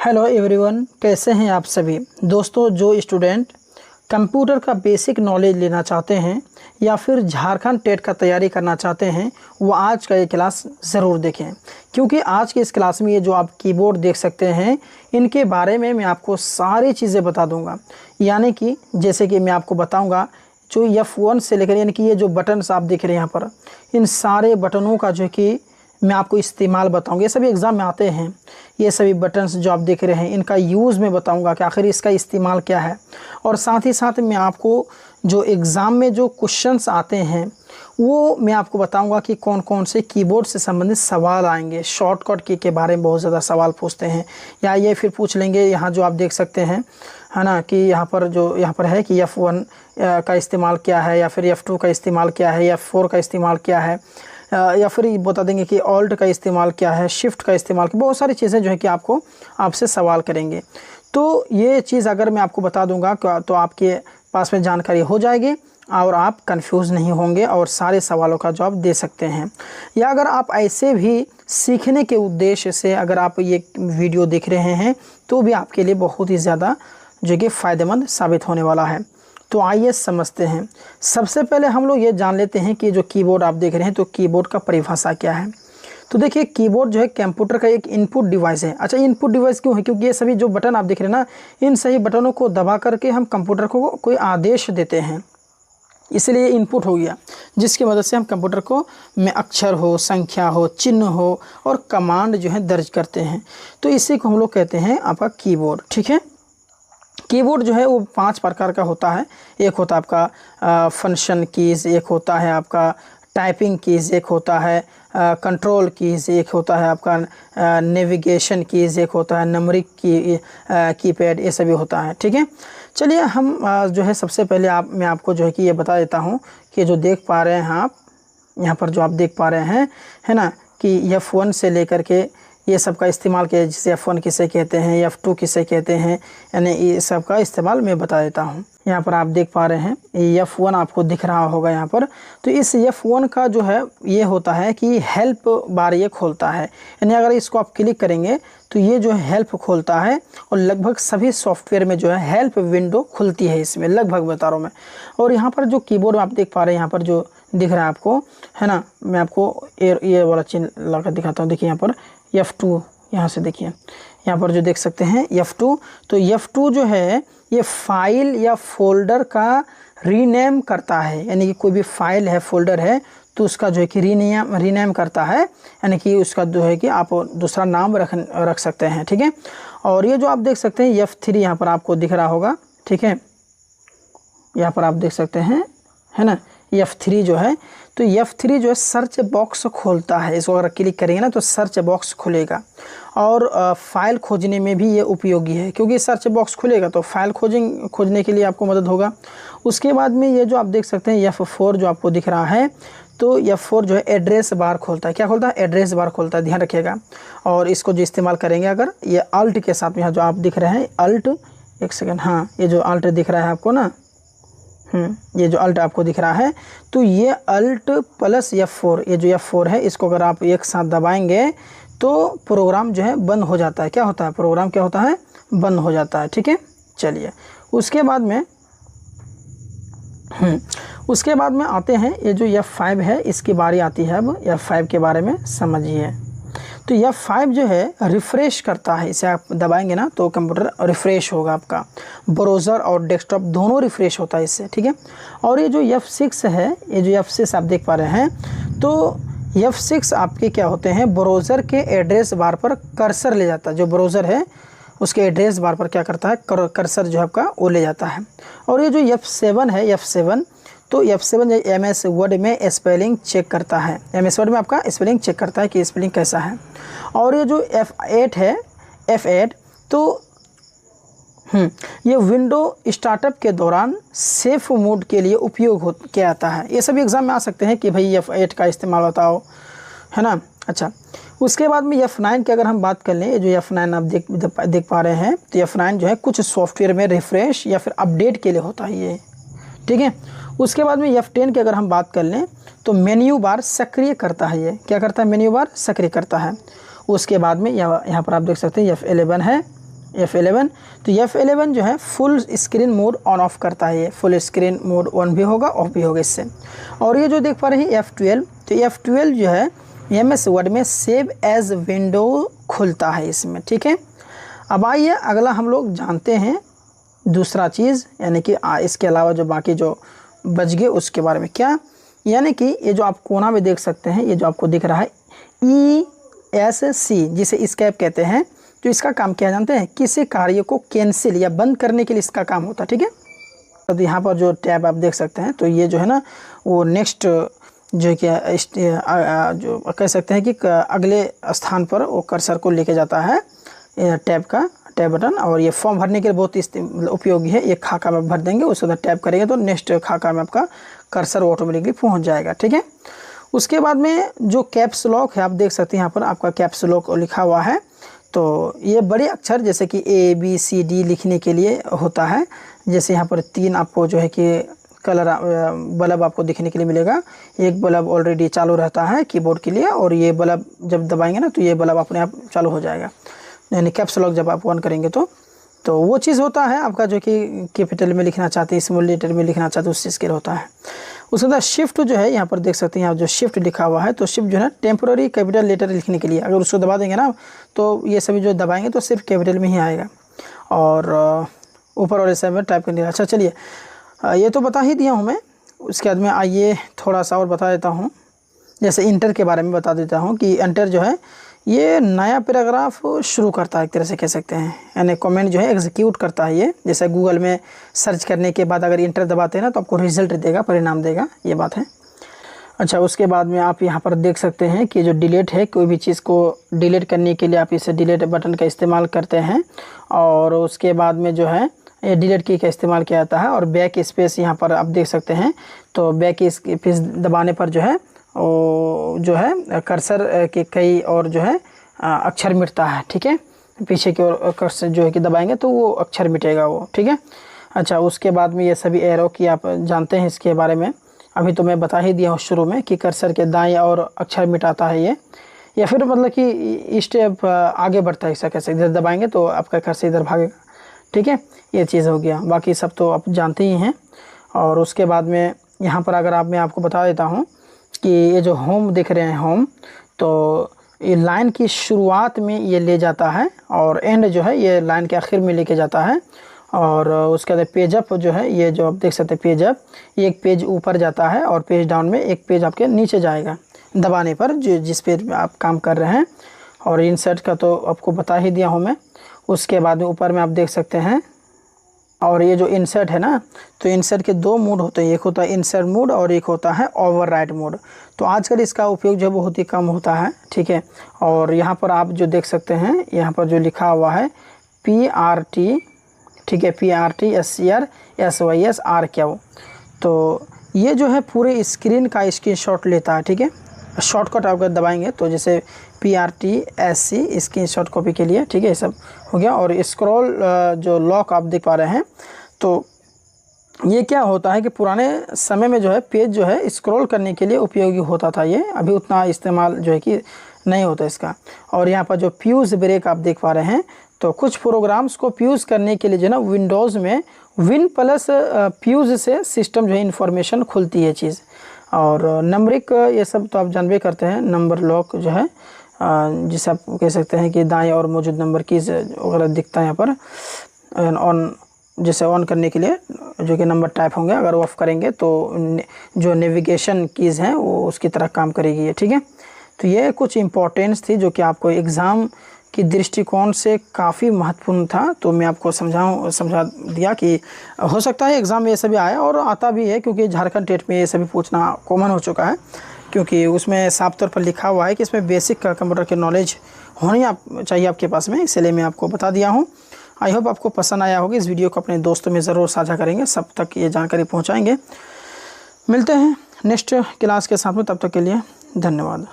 Hello everyone, कैसे हैं आप सभी दोस्तों। जो स्टूडेंट कंप्यूटर का बेसिक नॉलेज लेना चाहते हैं या फिर झारखंड टेट का तैयारी करना चाहते हैं वो आज का ये क्लास ज़रूर देखें, क्योंकि आज की इस क्लास में ये जो आप कीबोर्ड देख सकते हैं इनके बारे में मैं आपको सारी चीज़ें बता दूंगा। यानी कि जैसे कि मैं आपको बताऊंगा जो F1 से लेकर यानी कि ये जो बटन्स आप देख रहे हैं यहाँ पर, इन सारे बटनों का जो कि मैं आपको इस्तेमाल बताऊंगा। ये सभी एग्ज़ाम में आते हैं, ये सभी बटन्स जो आप देख रहे हैं इनका यूज़ मैं बताऊंगा कि आखिर इसका इस्तेमाल क्या है। और साथ ही साथ मैं आपको जो एग्ज़ाम में जो क्वेश्चंस आते हैं वो मैं आपको बताऊंगा कि कौन कौन से कीबोर्ड से संबंधित सवाल आएंगे। शॉर्टकट की के बारे में बहुत ज़्यादा सवाल पूछते हैं, या ये फिर पूछ लेंगे यहाँ जो आप देख सकते हैं है ना, कि यहाँ पर है कि F1 का इस्तेमाल क्या है, या फिर F2 का इस्तेमाल क्या है, F4 का इस्तेमाल क्या है, या फिर बता देंगे कि ऑल्ट का इस्तेमाल क्या है, शिफ्ट का इस्तेमाल, बहुत सारी चीज़ें जो है कि आपसे सवाल करेंगे। तो ये चीज़ अगर मैं आपको बता दूंगा तो आपके पास में जानकारी हो जाएगी और आप कंफ्यूज नहीं होंगे और सारे सवालों का जवाब दे सकते हैं। या अगर आप ऐसे भी सीखने के उद्देश्य से अगर आप ये वीडियो देख रहे हैं तो भी आपके लिए बहुत ही ज़्यादा जो कि फ़ायदेमंद साबित होने वाला है। तो आइए समझते हैं। सबसे पहले हम लोग ये जान लेते हैं कि जो कीबोर्ड आप देख रहे हैं तो कीबोर्ड का परिभाषा क्या है। तो देखिए, कीबोर्ड जो है कंप्यूटर का एक इनपुट डिवाइस है। अच्छा, इनपुट डिवाइस क्यों है? क्योंकि ये सभी जो बटन आप देख रहे हैं ना, इन सही बटनों को दबा करके हम कंप्यूटर को कोई आदेश देते हैं, इसलिए इनपुट हो गया, जिसकी मदद से हम कंप्यूटर को में अक्षर हो, संख्या हो, चिन्ह हो और कमांड जो है दर्ज करते हैं। तो इसी को हम लोग कहते हैं आपका कीबोर्ड। ठीक है, कीबोर्ड जो है वो 5 प्रकार का होता है। एक होता है आपका फंक्शन कीज़, एक होता है आपका टाइपिंग कीज़, एक होता है कंट्रोल कीज़, एक होता है आपका नेविगेशन कीज़, एक होता है नंबरिंग कीपैड, ये सभी होता है। ठीक है, चलिए हम जो है सबसे पहले मैं आपको जो है कि ये बता देता हूँ कि जो देख पा रहे हैं आप यहाँ पर, जो आप देख पा रहे हैं है ना, कि F1 से लेकर के ये सब का इस्तेमाल किया, जिसे F1 किसे कहते हैं, F2 किसे कहते हैं, यानी ये सब का इस्तेमाल मैं बता देता हूँ। यहाँ पर आप देख पा रहे हैं ये F1 आपको दिख रहा होगा यहाँ पर। तो इस F1 का जो है ये होता है कि हेल्प बार ये खोलता है, यानी अगर इसको आप क्लिक करेंगे तो ये जो है हेल्प खोलता है, और लगभग सभी सॉफ्टवेयर में जो है हेल्प विंडो खुलती है इसमें, लगभग बता रहा हूँ मैं। और यहाँ पर जो कीबोर्ड आप देख पा रहे हैं यहाँ पर जो दिख रहा है आपको, है ना, मैं आपको ये वाला चिन्ह लगा दिखाता हूँ। देखिए यहाँ पर F2, यहाँ से देखिए यहाँ पर जो देख सकते हैं F2। तो F2 जो है ये फाइल या फोल्डर का रीनेम करता है, यानी कि कोई भी फाइल है, फोल्डर है, तो उसका जो है कि रीनेम करता है, यानी कि उसका जो है कि आप दूसरा नाम रख सकते हैं। ठीक है, और ये जो आप देख सकते हैं F3 यहाँ पर आपको दिख रहा होगा। ठीक है, यहाँ पर आप देख सकते हैं, है ना, F3 जो है, तो F3 जो है सर्च बॉक्स खोलता है। इसको अगर क्लिक करेंगे ना तो सर्च बॉक्स खुलेगा, और फाइल खोजने में भी ये उपयोगी है, क्योंकि सर्च बॉक्स खुलेगा तो फाइल खोजने के लिए आपको मदद होगा। उसके बाद में ये जो आप देख सकते हैं F4 जो आपको दिख रहा है, तो F4 जो है एड्रेस बार खोलता है। क्या खोलता है? एड्रेस बार खोलता है, ध्यान रखिएगा। और इसको जो इस्तेमाल करेंगे अगर ये अल्ट के साथ में, यहाँ जो आप दिख रहे हैं अल्ट, एक सेकेंड, हाँ, ये जो अल्ट दिख रहा है आपको ना, ये जो अल्ट आपको दिख रहा है, तो ये अल्ट प्लस F4, ये जो F4 है, इसको अगर आप एक साथ दबाएंगे तो प्रोग्राम जो है बंद हो जाता है। क्या होता है? प्रोग्राम क्या होता है? बंद हो जाता है। ठीक है, चलिए उसके बाद में आते हैं ये जो F5 है, इसकी बारी आती है। अब F5 के बारे में समझिए। तो F5 जो है रिफ़्रेश करता है, इसे आप दबाएंगे ना तो कंप्यूटर रिफ़्रेश होगा, आपका ब्राउज़र और डेस्कटॉप दोनों रिफ़्रेश होता है इससे। ठीक है, और ये जो F6 है, ये जो F6 आप देख पा रहे हैं, तो F6 आपके क्या होते हैं, ब्राउज़र के एड्रेस बार पर कर्सर ले जाता है। जो ब्राउज़र है उसके एड्रेस बार पर क्या करता है, कर्सर जो है आपका वो ले जाता है। और ये जो F7 है, F7, तो F7 जो MS वर्ड में स्पेलिंग चेक करता है, MS वर्ड में आपका स्पेलिंग चेक करता है कि स्पेलिंग कैसा है। और ये जो F8 है, F8, तो ये विंडो स्टार्टअप के दौरान सेफ मोड के लिए उपयोग किया जाता है। ये सभी एग्ज़ाम में आ सकते हैं कि भाई F8 का इस्तेमाल बताओ, है ना। अच्छा, उसके बाद में F9 की अगर हम बात कर लें, जो F9 आप देख पा रहे हैं, तो F9 जो है कुछ सॉफ्टवेयर में रिफ़्रेश या फिर अपडेट के लिए होता है ये। ठीक है, उसके बाद में F10 की अगर हम बात कर लें तो मेन्यू बार सक्रिय करता है। ये क्या करता है? मेन्यू बार सक्रिय करता है। उसके बाद में यहाँ पर आप देख सकते हैं F11 है, F11। तो F11 जो है full screen mode on off करता है, ये फुल स्क्रीन मोड ऑन भी होगा ऑफ भी होगा इससे। और ये जो देख पा रहे हैं F12, तो F12 जो है MS वर्ड में सेव एज विंडो खुलता है इसमें, ठीक है। अब आइए अगला हम लोग जानते हैं दूसरा चीज़, यानी कि इसके अलावा जो बाकी जो बच गए उसके बारे में। क्या, यानी कि ये जो आप कोना में देख सकते हैं, ये जो आपको दिख रहा है ESC, जिसे एस्केप कहते हैं, तो इसका काम क्या जानते हैं, किसी कार्य को कैंसिल या बंद करने के लिए इसका काम होता है, ठीक है। तो यहाँ पर जो टैब आप देख सकते हैं, तो ये जो है ना वो नेक्स्ट जो क्या जो कह सकते हैं कि अगले स्थान पर वो कर्सर को लेके जाता है टैब बटन। और ये फॉर्म भरने के लिए बहुत उपयोगी है। एक खाका में भर देंगे, उसके बाद टैप करेंगे तो नेक्स्ट खाका में आपका कर्सर ऑटोमेटिकली पहुंच जाएगा, ठीक है। उसके बाद में जो कैप्स लॉक है, आप देख सकते हैं यहाँ पर आपका कैप्स लॉक लिखा हुआ है। तो ये बड़े अक्षर जैसे कि ABCD लिखने के लिए होता है। जैसे यहाँ पर 3 आपको जो है कि कलर बल्ब आपको दिखने के लिए मिलेगा। एक बल्ब ऑलरेडी चालू रहता है कीबोर्ड के लिए, और ये बल्ब जब दबाएंगे ना तो ये बल्ब अपने आप चालू हो जाएगा, यानी कैप्स लॉक जब आप ऑन करेंगे तो वो चीज़ होता है आपका जो कि कैपिटल में लिखना चाहते हैं, स्मॉल लेटर में लिखना चाहते हैं, उस चीज़ के लिए होता है। उसके बाद शिफ्ट जो है यहाँ पर देख सकते हैं, यहाँ जो शिफ्ट लिखा हुआ है, तो शिफ्ट जो है टेम्पोररी कैपिटल लेटर लिखने के लिए, अगर उसको दबा देंगे ना तो ये सभी जो दबाएंगे तो सिर्फ कैपिटल में ही आएगा, और ऊपर वाले साइड में टाइप करने। अच्छा चलिए, ये तो बता ही दिया हूँ मैं। उसके बाद में आइए थोड़ा सा और बता देता हूँ, जैसे इंटर के बारे में बता देता हूँ कि इंटर जो है ये नया पैराग्राफ शुरू करता है, एक तरह से कह सकते हैं, यानी कमेंट जो है एग्जीक्यूट करता है ये। जैसे गूगल में सर्च करने के बाद अगर इंटर दबाते हैं ना तो आपको रिजल्ट देगा, परिणाम देगा, ये बात है। अच्छा, उसके बाद में आप यहाँ पर देख सकते हैं कि जो डिलीट है, कोई भी चीज़ को डिलीट करने के लिए आप इसे डिलीट बटन का इस्तेमाल करते हैं। और उसके बाद में जो है ये डिलीट की का इस्तेमाल किया जाता है। और बैक स्पेस यहाँ पर आप देख सकते हैं, तो बैक स्पेस दबाने पर जो है जो है कर्सर के कई और जो है अक्षर मिटता है, ठीक है। पीछे की ओर कर्सर जो है कि दबाएंगे तो वो अक्षर मिटेगा वो, ठीक है। अच्छा, उसके बाद में ये सभी एरो की आप जानते हैं इसके बारे में, अभी तो मैं बता ही दिया हूँ शुरू में कि कर्सर के दाएं और अक्षर मिटाता है ये, या फिर मतलब कि स्टेप आगे बढ़ता है, ऐसा कैसे इधर दबाएंगे तो आपका कर्सर इधर भागेगा, ठीक है। ये चीज़ हो गया, बाकी सब तो आप जानते ही हैं। और उसके बाद में यहाँ पर अगर मैं आपको बता देता हूँ कि ये जो होम देख रहे हैं होम, तो ये लाइन की शुरुआत में ये ले जाता है और एंड जो है ये लाइन के आखिर में लेके जाता है। और उसके बाद पेज अप जो है, ये जो आप देख सकते हैं पेज अप, ये एक पेज ऊपर जाता है और पेज डाउन में एक पेज आपके नीचे जाएगा दबाने पर, जो जिस पेज में आप काम कर रहे हैं। और इंसर्ट का तो आपको बता ही दिया हूँ मैं। उसके बाद में ऊपर में आप देख सकते हैं, और ये जो इंसर्ट है ना, तो इंसर्ट के 2 मोड होते हैं, एक होता है इंसर्ट मोड और एक होता है ओवरराइट मोड। तो आजकल इसका उपयोग जो बहुत ही कम होता है, ठीक है। और यहाँ पर आप जो देख सकते हैं, यहाँ पर जो लिखा हुआ है PRT, ठीक है, PRT SCR SYSRQ, तो ये जो है पूरे स्क्रीन का स्क्रीनशॉट लेता है, ठीक है। शॉर्टकट आप दबाएंगे तो जैसे PRT SC स्क्रीनशॉट कॉपी के लिए, ठीक है, ये सब हो गया। और स्क्रॉल जो लॉक आप देख पा रहे हैं, तो ये क्या होता है कि पुराने समय में जो है पेज जो है स्क्रॉल करने के लिए उपयोगी होता था, ये अभी उतना इस्तेमाल जो है कि नहीं होता इसका। और यहाँ पर जो फ्यूज ब्रेक आप देख पा रहे हैं, तो कुछ प्रोग्राम्स को फ्यूज़ करने के लिए जो है ना विंडोज़ में विन प्लस फ्यूज़ से सिस्टम जो है इंफॉर्मेशन खुलती है चीज़। और नंबरिक ये सब तो आप जानबे करते हैं, नंबर लॉक जो है जिसे आप कह सकते हैं कि दाएं और मौजूद नंबर कीज़ वगैरह दिखता है यहाँ पर ऑन, जैसे ऑन करने के लिए जो कि नंबर टाइप होंगे, अगर ऑफ़ करेंगे तो जो नेविगेशन कीज़ हैं वो उसकी तरह काम करेगी ये, ठीक है। तो ये कुछ इम्पोर्टेंस थी जो कि आपको एग्ज़ाम की दृष्टिकोण से काफ़ी महत्वपूर्ण था। तो मैं आपको समझा दिया कि हो सकता है एग्ज़ाम में ये सभी आया और आता भी है, क्योंकि झारखंड टेट में ये सभी पूछना कॉमन हो चुका है, क्योंकि उसमें साफ तौर पर लिखा हुआ है कि इसमें बेसिक कंप्यूटर की नॉलेज होनी चाहिए आपके पास में, इसलिए मैं आपको बता दिया हूँ। आई होप आपको पसंद आया होगा। इस वीडियो को अपने दोस्तों में ज़रूर साझा करेंगे, सब तक ये जानकारी पहुँचाएँगे। मिलते हैं नेक्स्ट क्लास के साथ में, तब तक के लिए धन्यवाद।